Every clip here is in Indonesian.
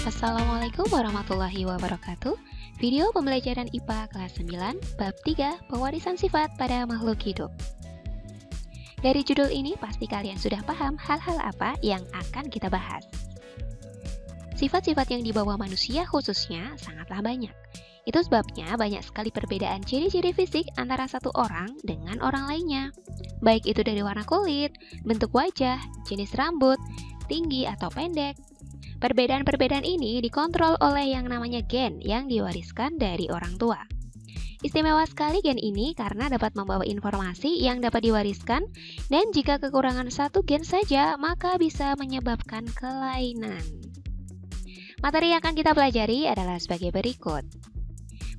Assalamualaikum warahmatullahi wabarakatuh. Video pembelajaran IPA kelas 9, bab 3, pewarisan sifat pada makhluk hidup. Dari judul ini pasti kalian sudah paham hal-hal apa yang akan kita bahas. Sifat-sifat yang dibawa manusia khususnya sangatlah banyak. Itu sebabnya banyak sekali perbedaan ciri-ciri fisik antara satu orang dengan orang lainnya. Baik itu dari warna kulit, bentuk wajah, jenis rambut, tinggi atau pendek. Perbedaan-perbedaan ini dikontrol oleh yang namanya gen yang diwariskan dari orang tua. Istimewa sekali gen ini karena dapat membawa informasi yang dapat diwariskan, dan jika kekurangan satu gen saja maka bisa menyebabkan kelainan. Materi yang akan kita pelajari adalah sebagai berikut.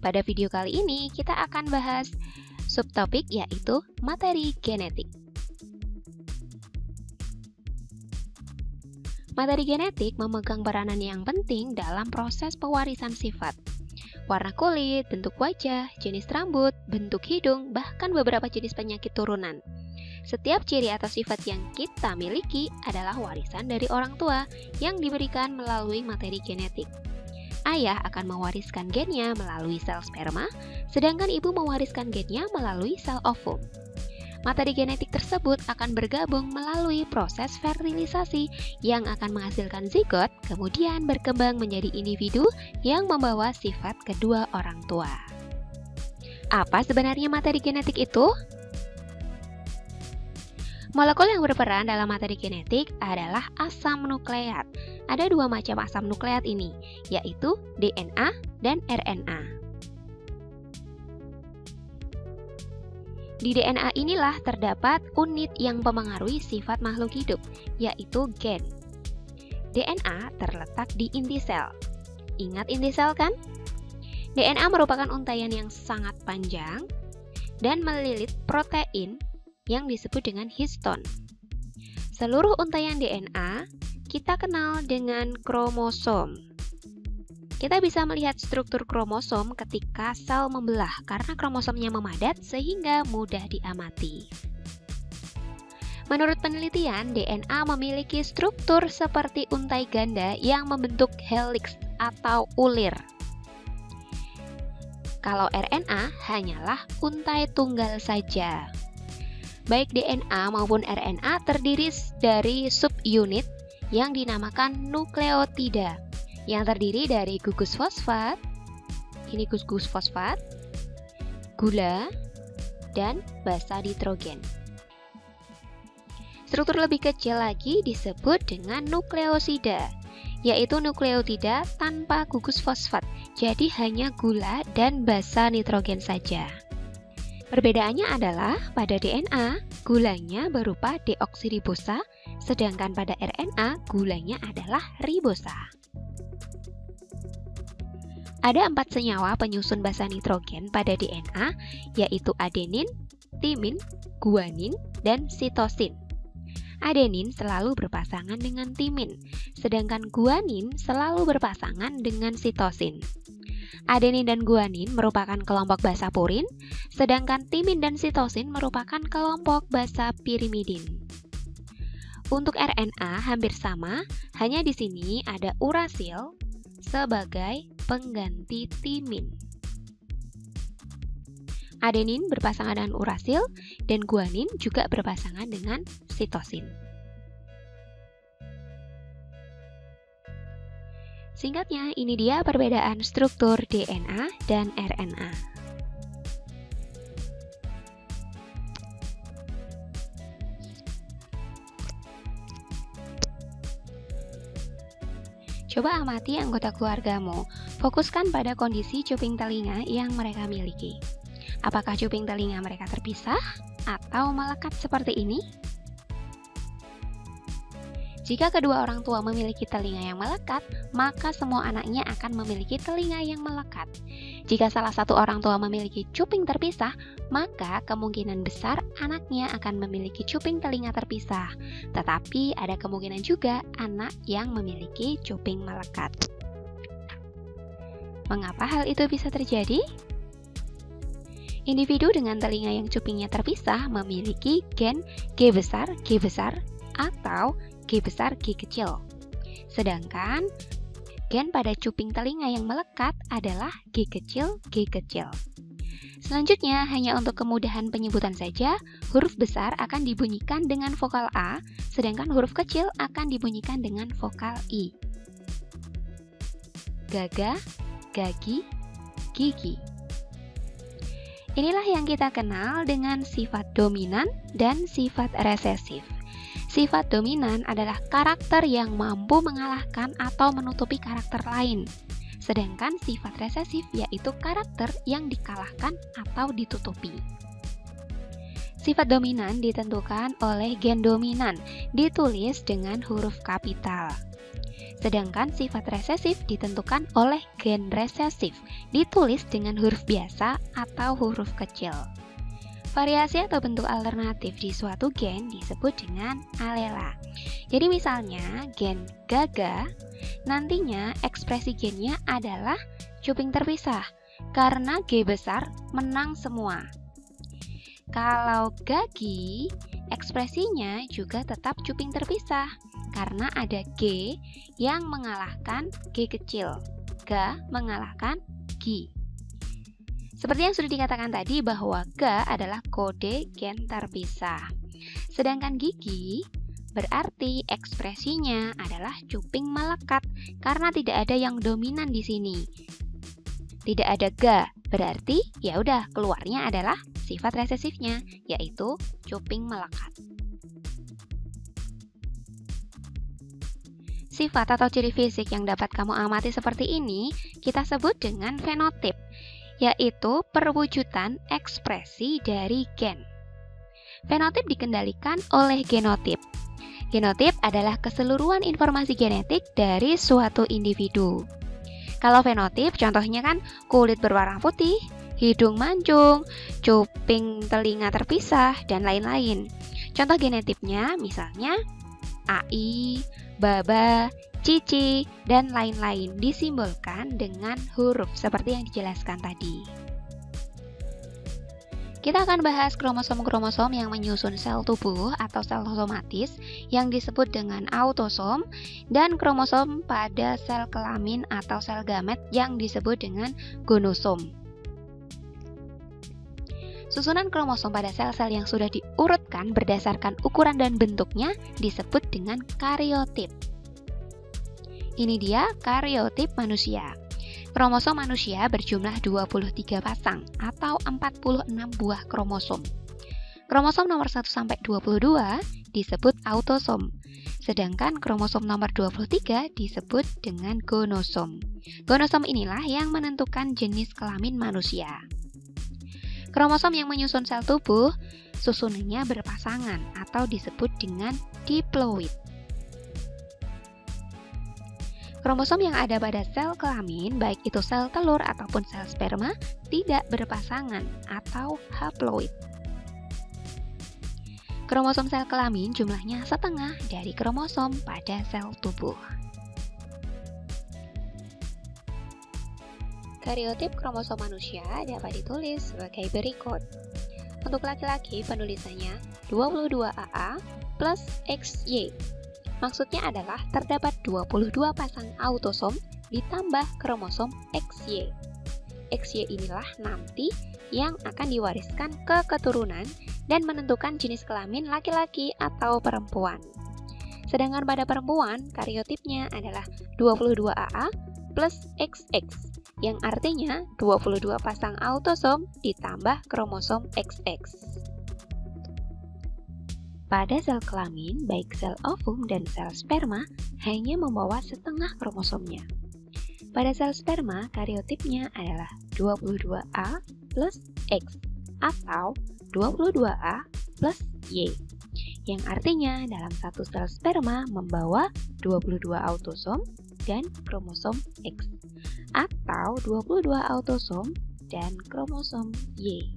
Pada video kali ini kita akan bahas subtopik yaitu materi genetik. Materi genetik memegang peranan yang penting dalam proses pewarisan sifat. Warna kulit, bentuk wajah, jenis rambut, bentuk hidung, bahkan beberapa jenis penyakit turunan. Setiap ciri atau sifat yang kita miliki adalah warisan dari orang tua yang diberikan melalui materi genetik. Ayah akan mewariskan gennya melalui sel sperma, sedangkan ibu mewariskan gennya melalui sel ovum. Materi genetik tersebut akan bergabung melalui proses fertilisasi yang akan menghasilkan zigot, kemudian berkembang menjadi individu yang membawa sifat kedua orang tua. Apa sebenarnya materi genetik itu? Molekul yang berperan dalam materi genetik adalah asam nukleat. Ada dua macam asam nukleat ini, yaitu DNA dan RNA. Di DNA inilah terdapat unit yang mempengaruhi sifat makhluk hidup, yaitu gen. DNA terletak di inti sel. Ingat inti sel kan? DNA merupakan untaian yang sangat panjang dan melilit protein yang disebut dengan histon. Seluruh untaian DNA kita kenal dengan kromosom. Kita bisa melihat struktur kromosom ketika sel membelah karena kromosomnya memadat sehingga mudah diamati. Menurut penelitian, DNA memiliki struktur seperti untai ganda yang membentuk heliks atau ulir. Kalau RNA hanyalah untai tunggal saja. Baik DNA maupun RNA terdiri dari subunit yang dinamakan nukleotida, yang terdiri dari gugus fosfat, ini gugus fosfat, gula, dan basa nitrogen. Struktur lebih kecil lagi disebut dengan nukleosida, yaitu nukleotida tanpa gugus fosfat, jadi hanya gula dan basa nitrogen saja. Perbedaannya adalah pada DNA, gulanya berupa deoksiribosa, sedangkan pada RNA, gulanya adalah ribosa. Ada 4 senyawa penyusun basa nitrogen pada DNA, yaitu adenin, timin, guanin, dan sitosin. Adenin selalu berpasangan dengan timin, sedangkan guanin selalu berpasangan dengan sitosin. Adenin dan guanin merupakan kelompok basa purin, sedangkan timin dan sitosin merupakan kelompok basa pirimidin. Untuk RNA hampir sama, hanya di sini ada urasil sebagai pengganti timin. Adenin berpasangan dengan urasil dan guanin juga berpasangan dengan sitosin. Singkatnya, ini dia perbedaan struktur DNA dan RNA. Coba amati anggota keluargamu. Fokuskan pada kondisi cuping telinga yang mereka miliki. Apakah cuping telinga mereka terpisah atau melekat seperti ini? Jika kedua orang tua memiliki telinga yang melekat, maka semua anaknya akan memiliki telinga yang melekat. Jika salah satu orang tua memiliki cuping terpisah, maka kemungkinan besar anaknya akan memiliki cuping telinga terpisah. Tetapi ada kemungkinan juga anak yang memiliki cuping melekat. Mengapa hal itu bisa terjadi? Individu dengan telinga yang cupingnya terpisah memiliki gen G besar atau G besar G kecil. Sedangkan gen pada cuping telinga yang melekat adalah G kecil, G kecil. Selanjutnya, hanya untuk kemudahan penyebutan saja, huruf besar akan dibunyikan dengan vokal A, sedangkan huruf kecil akan dibunyikan dengan vokal I. Gaga, gagi, gigi. Inilah yang kita kenal dengan sifat dominan dan sifat resesif. Sifat dominan adalah karakter yang mampu mengalahkan atau menutupi karakter lain. Sedangkan sifat resesif yaitu karakter yang dikalahkan atau ditutupi. Sifat dominan ditentukan oleh gen dominan, ditulis dengan huruf kapital. Sedangkan sifat resesif ditentukan oleh gen resesif, ditulis dengan huruf biasa atau huruf kecil. Variasi atau bentuk alternatif di suatu gen disebut dengan alela. Jadi misalnya gen gaga, nantinya ekspresi gennya adalah cuping terpisah, karena G besar menang semua. Kalau gagi, ekspresinya juga tetap cuping terpisah, karena ada G yang mengalahkan G kecil, G mengalahkan G. Seperti yang sudah dikatakan tadi bahwa G adalah kode gen terpisah. Sedangkan gigi berarti ekspresinya adalah cuping melekat karena tidak ada yang dominan di sini. Tidak ada G, berarti ya udah keluarnya adalah sifat resesifnya, yaitu cuping melekat. Sifat atau ciri fisik yang dapat kamu amati seperti ini kita sebut dengan fenotip, yaitu perwujudan ekspresi dari gen. Fenotip dikendalikan oleh genotip. Genotip adalah keseluruhan informasi genetik dari suatu individu. Kalau fenotip, contohnya kan kulit berwarna putih, hidung mancung, cuping telinga terpisah, dan lain-lain. Contoh genetipnya misalnya AI, Baba, Cici, dan lain-lain disimbolkan dengan huruf seperti yang dijelaskan tadi. Kita akan bahas kromosom-kromosom yang menyusun sel tubuh atau sel somatis yang disebut dengan autosom dan kromosom pada sel kelamin atau sel gamet yang disebut dengan gonosom. Susunan kromosom pada sel-sel yang sudah diurutkan berdasarkan ukuran dan bentuknya disebut dengan kariotip. Ini dia kariotip manusia. Kromosom manusia berjumlah 23 pasang atau 46 buah kromosom. Kromosom nomor 1 sampai 22 disebut autosom. Sedangkan kromosom nomor 23 disebut dengan gonosom. Gonosom inilah yang menentukan jenis kelamin manusia. Kromosom yang menyusun sel tubuh susunannya berpasangan atau disebut dengan diploid. Kromosom yang ada pada sel kelamin, baik itu sel telur ataupun sel sperma, tidak berpasangan atau haploid. Kromosom sel kelamin jumlahnya setengah dari kromosom pada sel tubuh. Kariotip kromosom manusia dapat ditulis sebagai berikut. Untuk laki-laki penulisannya 22AA plus XY. Maksudnya adalah terdapat 22 pasang autosom ditambah kromosom XY. XY inilah nanti yang akan diwariskan ke keturunan dan menentukan jenis kelamin laki-laki atau perempuan. Sedangkan pada perempuan, kariotipnya adalah 22AA plus XX, yang artinya 22 pasang autosom ditambah kromosom XX. Pada sel kelamin, baik sel ovum dan sel sperma hanya membawa setengah kromosomnya. Pada sel sperma, kariotipnya adalah 22A plus X atau 22A plus Y, yang artinya dalam satu sel sperma membawa 22 autosom dan kromosom X, atau 22 autosom dan kromosom Y.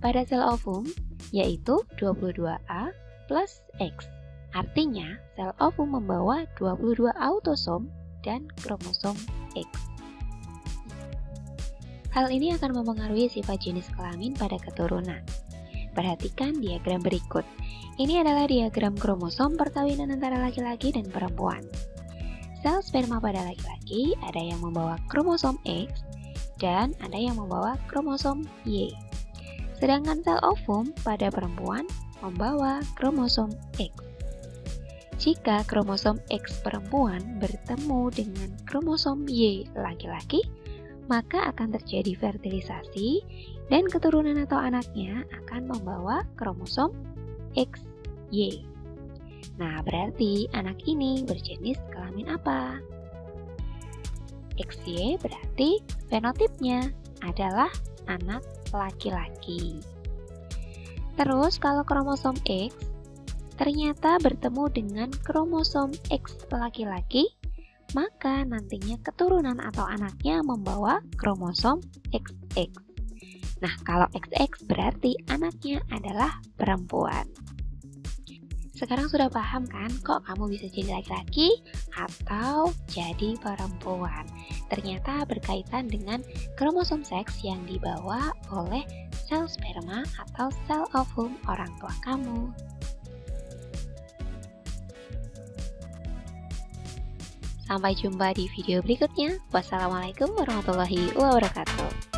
Pada sel ovum, yaitu 22A plus X. Artinya, sel ovum membawa 22 autosom dan kromosom X. Hal ini akan mempengaruhi sifat jenis kelamin pada keturunan. Perhatikan diagram berikut. Ini adalah diagram kromosom perkawinan antara laki-laki dan perempuan. Sel sperma pada laki-laki ada yang membawa kromosom X dan ada yang membawa kromosom Y. Sedangkan sel ovum pada perempuan membawa kromosom X. Jika kromosom X perempuan bertemu dengan kromosom Y laki-laki, maka akan terjadi fertilisasi dan keturunan atau anaknya akan membawa kromosom XY. Nah, berarti anak ini berjenis kelamin apa? XY berarti fenotipnya adalah anak laki-laki. Terus kalau kromosom X ternyata bertemu dengan kromosom X laki-laki, maka nantinya keturunan atau anaknya membawa kromosom XX. Nah, kalau XX berarti anaknya adalah perempuan. Sekarang sudah paham kan kok kamu bisa jadi laki-laki atau jadi perempuan? Ternyata berkaitan dengan kromosom seks yang dibawa oleh sel sperma atau sel ovum orang tua kamu. Sampai jumpa di video berikutnya. Wassalamualaikum warahmatullahi wabarakatuh.